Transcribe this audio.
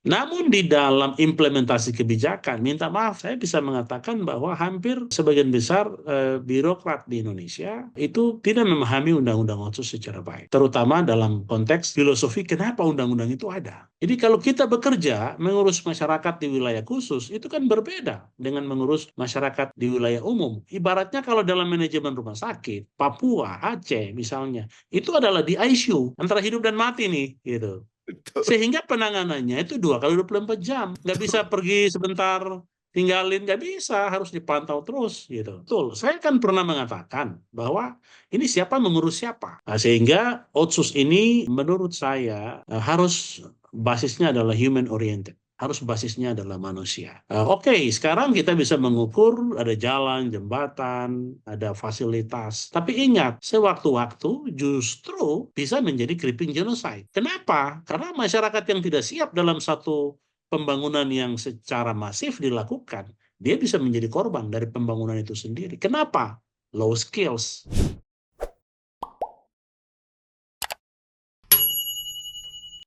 Namun di dalam implementasi kebijakan, minta maaf, saya bisa mengatakan bahwa hampir sebagian besar birokrat di Indonesia itu tidak memahami undang-undang otsus secara baik. Terutama dalam konteks filosofi kenapa undang-undang itu ada. Jadi kalau kita bekerja mengurus masyarakat di wilayah khusus, itu kan berbeda dengan mengurus masyarakat di wilayah umum. Ibaratnya kalau dalam manajemen rumah sakit, Papua, Aceh misalnya, itu adalah di ICU, antara hidup dan mati nih, gitu. Betul, Sehingga penanganannya itu 2 kali 24 jam. Nggak bisa betul. pergi sebentar, tinggalin, nggak bisa. Harus dipantau terus. Gitu. Betul, saya kan pernah mengatakan bahwa ini siapa mengurus siapa. Nah, sehingga Otsus ini menurut saya harus basisnya adalah human oriented. Harus basisnya adalah manusia. Oke, sekarang kita bisa mengukur ada jalan, jembatan, ada fasilitas. Tapi ingat, sewaktu-waktu justru bisa menjadi creeping genocide. Kenapa? Karena masyarakat yang tidak siap dalam satu pembangunan yang secara masif dilakukan, dia bisa menjadi korban dari pembangunan itu sendiri. Kenapa? Low skills.